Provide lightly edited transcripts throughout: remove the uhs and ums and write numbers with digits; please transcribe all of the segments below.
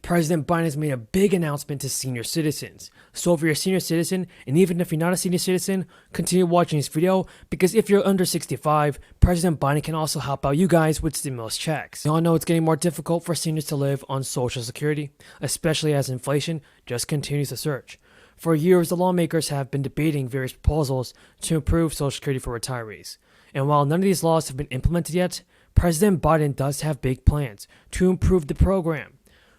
President Biden has made a big announcement to senior citizens. So if you're a senior citizen, and even if you're not a senior citizen, continue watching this video, because if you're under 65, President Biden can also help out you guys with stimulus checks. We all know it's getting more difficult for seniors to live on Social Security, especially as inflation just continues to surge. For years, the lawmakers have been debating various proposals to improve Social Security for retirees. And while none of these laws have been implemented yet, President Biden does have big plans to improve the program.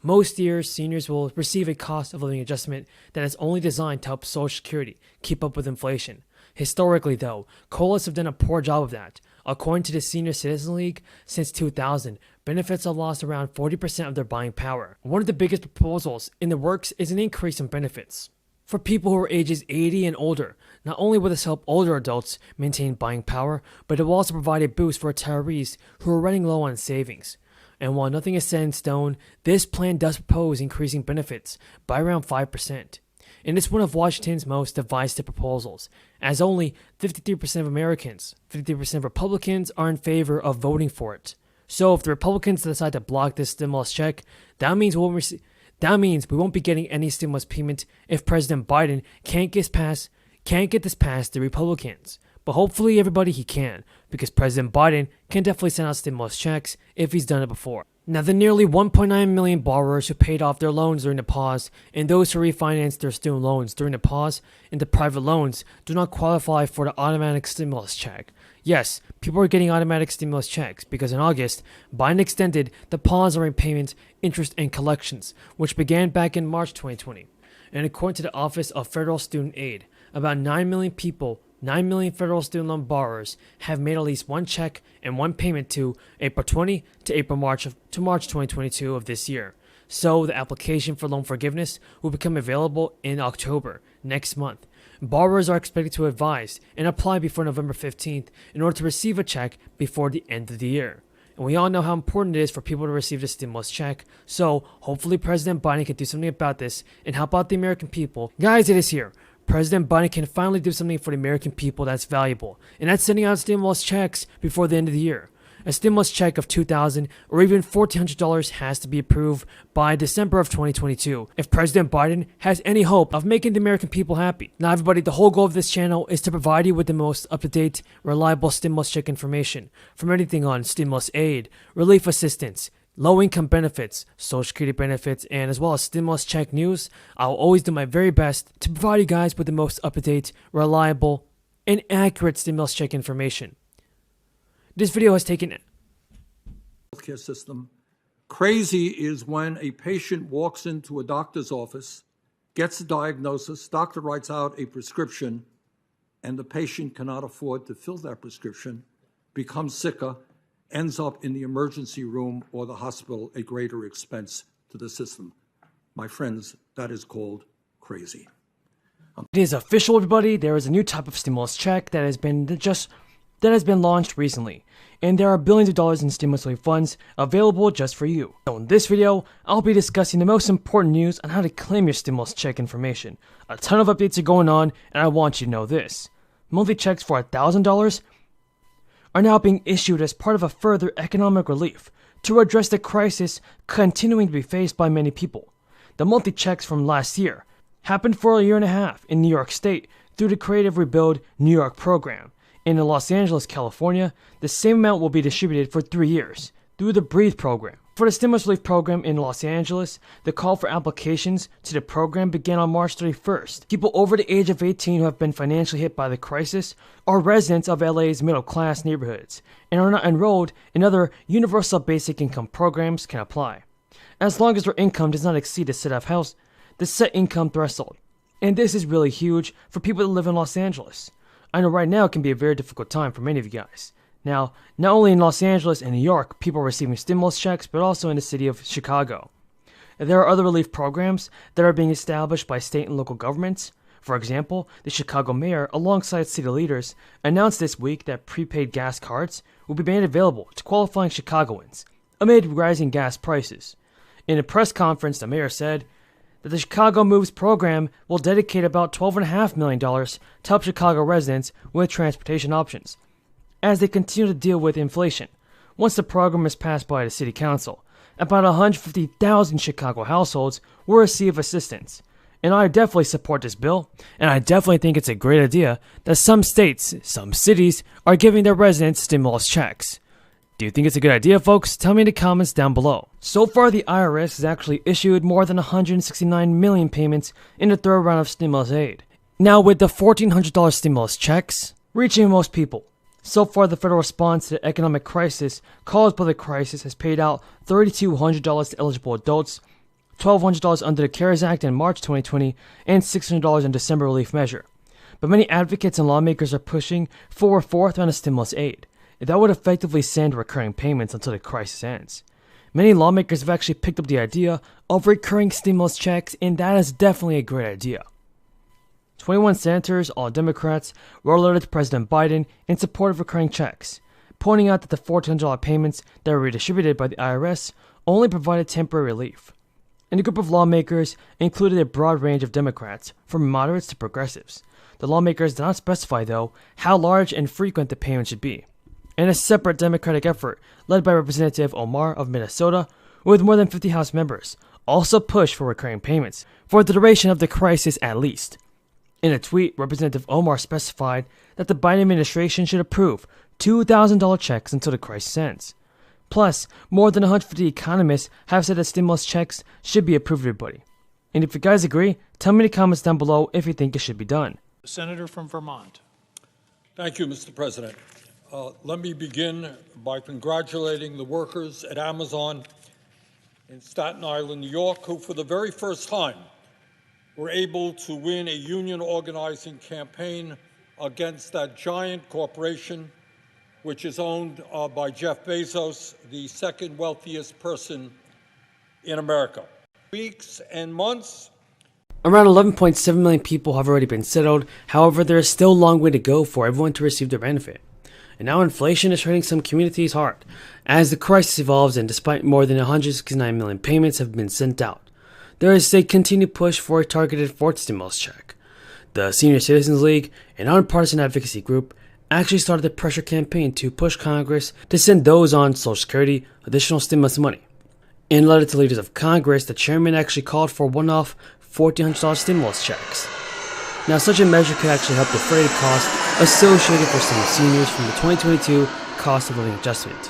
Most years, seniors will receive a cost of living adjustment that is only designed to help Social Security keep up with inflation. Historically, though, COLAs have done a poor job of that. According to the Senior Citizen League, since 2000, benefits have lost around 40% of their buying power. One of the biggest proposals in the works is an increase in benefits for people who are ages 80 and older. Not only will this help older adults maintain buying power, but it will also provide a boost for retirees who are running low on savings. And while nothing is set in stone, this plan does propose increasing benefits by around 5%. And it's one of Washington's most divisive proposals, as only 53% of Americans, 53% of Republicans are in favor of voting for it. So if the Republicans decide to block this stimulus check, that means we won't be getting any stimulus payment if President Biden can't get this past the Republicans. But hopefully everybody he can, because President Biden can definitely send out stimulus checks if he's done it before. Now, the nearly 1.9 million borrowers who paid off their loans during the pause and those who refinanced their student loans during the pause into private loans do not qualify for the automatic stimulus check. Yes, people are getting automatic stimulus checks because in August, Biden extended the pause on repayment, interest, and collections, which began back in March 2020. And according to the Office of Federal Student Aid, about 9 million federal student loan borrowers have made at least one check and one payment to April 20 to March 2022 of this year. So the application for loan forgiveness will become available in October, next month. Borrowers are expected to advise and apply before November 15th in order to receive a check before the end of the year. And we all know how important it is for people to receive the stimulus check. So hopefully President Biden can do something about this and help out the American people. Guys, it is here. President Biden can finally do something for the American people that's valuable, and that's sending out stimulus checks before the end of the year. A stimulus check of $2,000 or even $1,400 has to be approved by December of 2022 if President Biden has any hope of making the American people happy. Now everybody, the whole goal of this channel is to provide you with the most up-to-date, reliable stimulus check information from anything on stimulus aid, relief assistance, low-income benefits, Social Security benefits, and as well as stimulus check news. I'll always do my very best to provide you guys with the most up-to-date, reliable, and accurate stimulus check information. This video has taken healthcare system. Crazy is when a patient walks into a doctor's office, gets a diagnosis, doctor writes out a prescription, and the patient cannot afford to fill that prescription, becomes sicker, ends up in the emergency room or the hospital, a greater expense to the system. My friends, that is called crazy. It is official, everybody. There is a new type of stimulus check that has been launched recently, and there are billions of dollars in stimulus relief funds available just for you. So in this video, I'll be discussing the most important news on how to claim your stimulus check information. A ton of updates are going on, and I want you to know this. Monthly checks for $1,000 are now being issued as part of a further economic relief to address the crisis continuing to be faced by many people. The monthly checks from last year happened for a year and a half in New York State through the Creative Rebuild New York program. In Los Angeles, California, the same amount will be distributed for 3 years through the Breathe program. For the stimulus relief program in Los Angeles, the call for applications to the program began on March 31st. People over the age of 18 who have been financially hit by the crisis are residents of LA's middle-class neighborhoods and are not enrolled in other universal basic income programs can apply, as long as their income does not exceed the set income threshold. And this is really huge for people that live in Los Angeles. I know right now it can be a very difficult time for many of you guys. Now, not only in Los Angeles and New York, people are receiving stimulus checks, but also in the city of Chicago. There are other relief programs that are being established by state and local governments. For example, the Chicago mayor, alongside city leaders, announced this week that prepaid gas cards will be made available to qualifying Chicagoans amid rising gas prices. In a press conference, the mayor said that the Chicago Moves program will dedicate about $12.5 million to help Chicago residents with transportation options as they continue to deal with inflation. Once the program is passed by the city council, about 150,000 Chicago households will receive assistance. And I definitely support this bill, and I definitely think it's a great idea that some states, some cities, are giving their residents stimulus checks. Do you think it's a good idea, folks? Tell me in the comments down below. So far, the IRS has actually issued more than 169 million payments in the third round of stimulus aid. Now, with the $1,400 stimulus checks reaching most people, so far the federal response to the economic crisis caused by the crisis has paid out $3,200 to eligible adults, $1,200 under the CARES Act in March 2020, and $600 in December relief measure. But many advocates and lawmakers are pushing for a fourth round of stimulus aid. That would effectively send recurring payments until the crisis ends. Many lawmakers have actually picked up the idea of recurring stimulus checks, and that is definitely a great idea. 21 senators, all Democrats, wrote a letter to President Biden in support of recurring checks, pointing out that the $1,400 payments that were redistributed by the IRS only provided temporary relief. And the group of lawmakers included a broad range of Democrats, from moderates to progressives. The lawmakers did not specify, though, how large and frequent the payment should be. And a separate Democratic effort, led by Representative Omar of Minnesota, with more than 50 House members, also pushed for recurring payments, for the duration of the crisis at least. In a tweet, Representative Omar specified that the Biden administration should approve $2,000 checks until the crisis ends. Plus, more than 150 economists have said that stimulus checks should be approved for everybody. And if you guys agree, tell me in the comments down below if you think it should be done. Senator from Vermont. Thank you, Mr. President. Let me begin by congratulating the workers at Amazon in Staten Island, New York, who for the very first time were able to win a union organizing campaign against that giant corporation, which is owned by Jeff Bezos, the second wealthiest person in America. Weeks and months. Around 11.7 million people have already been settled. However, there is still a long way to go for everyone to receive their benefit. And now inflation is hurting some communities hard as the crisis evolves, and despite more than 169 million payments have been sent out, there is a continued push for a targeted fourth stimulus check. The Senior Citizens League, a nonpartisan advocacy group, actually started a pressure campaign to push Congress to send those on Social Security additional stimulus money. In a letter to leaders of Congress, the chairman actually called for one-off $1,400 stimulus checks. Now, such a measure could actually help defray the cost associated for some seniors from the 2022 cost of living adjustment,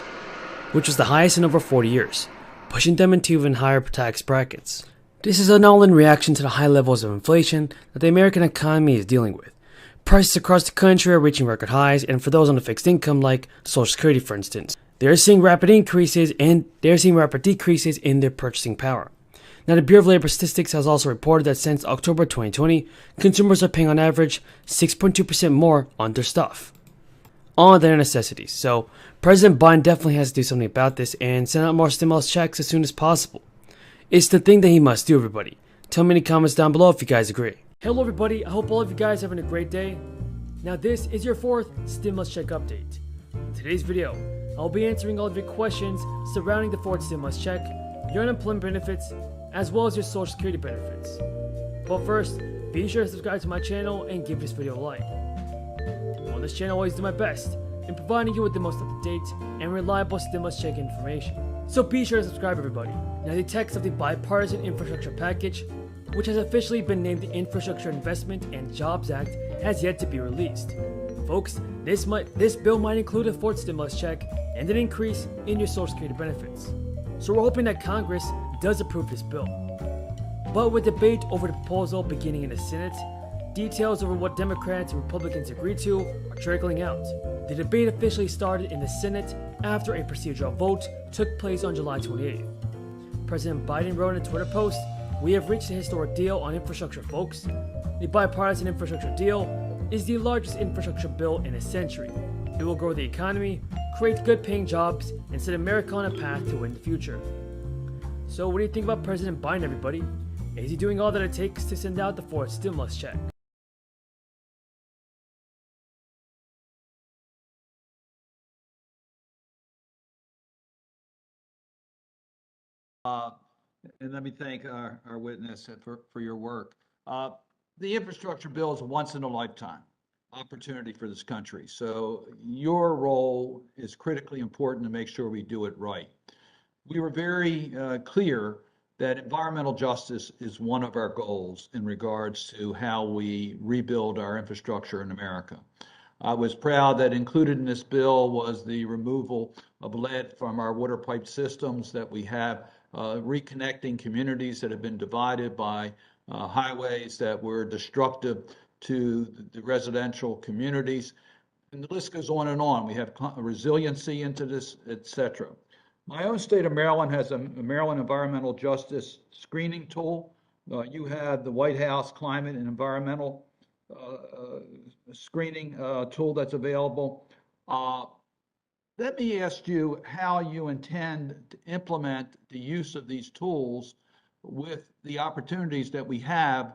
which was the highest in over 40 years, pushing them into even higher tax brackets. This is an all-in reaction to the high levels of inflation that the American economy is dealing with. Prices across the country are reaching record highs, and for those on a fixed income like Social Security, for instance, they're seeing rapid decreases in their purchasing power. Now, the Bureau of Labor Statistics has also reported that since October 2020, consumers are paying on average 6.2% more on their stuff, on their necessities. So, President Biden definitely has to do something about this and send out more stimulus checks as soon as possible. It's the thing that he must do, everybody. Tell me in the comments down below if you guys agree. Hello everybody, I hope all of you guys are having a great day. Now this is your fourth stimulus check update. In today's video, I'll be answering all of your questions surrounding the fourth stimulus check, your unemployment benefits, as well as your Social Security benefits. But first, be sure to subscribe to my channel and give this video a like. On this channel, I always do my best in providing you with the most up-to-date and reliable stimulus check information. So be sure to subscribe, everybody. Now, the text of the bipartisan infrastructure package, which has officially been named the Infrastructure Investment and Jobs Act, has yet to be released. Folks, this bill might include a fourth stimulus check and an increase in your Social Security benefits. So we're hoping that Congress does approve this bill. But with debate over the proposal beginning in the Senate, details over what Democrats and Republicans agreed to are trickling out. The debate officially started in the Senate after a procedural vote took place on July 28th. President Biden wrote in a Twitter post, "We have reached a historic deal on infrastructure, folks. The bipartisan infrastructure deal is the largest infrastructure bill in a century. It will grow the economy, create good-paying jobs, and set America on a path to win the future." So what do you think about President Biden, everybody? Is he doing all that it takes to send out the fourth stimulus check? And let me thank our witness for your work. The infrastructure bill is a once-in-a-lifetime opportunity for this country. So your role is critically important to make sure we do it right. we were very clear that environmental justice is one of our goals in regards to how we rebuild our infrastructure in America. I was proud that included in this bill was the removal of lead from our water pipe systems, that we have reconnecting communities that have been divided by highways that were destructive to the residential communities. And the list goes on and on. We have resiliency into this, et cetera. My own state of Maryland has a Maryland Environmental Justice Screening Tool. You have the White House Climate and Environmental Screening Tool that's available. Let me ask you how you intend to implement the use of these tools with the opportunities that we have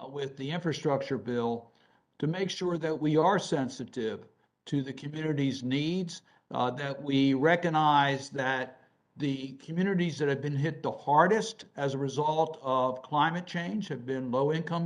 with the infrastructure bill to make sure that we are sensitive to the community's needs, that we recognize that the communities that have been hit the hardest as a result of climate change have been low-income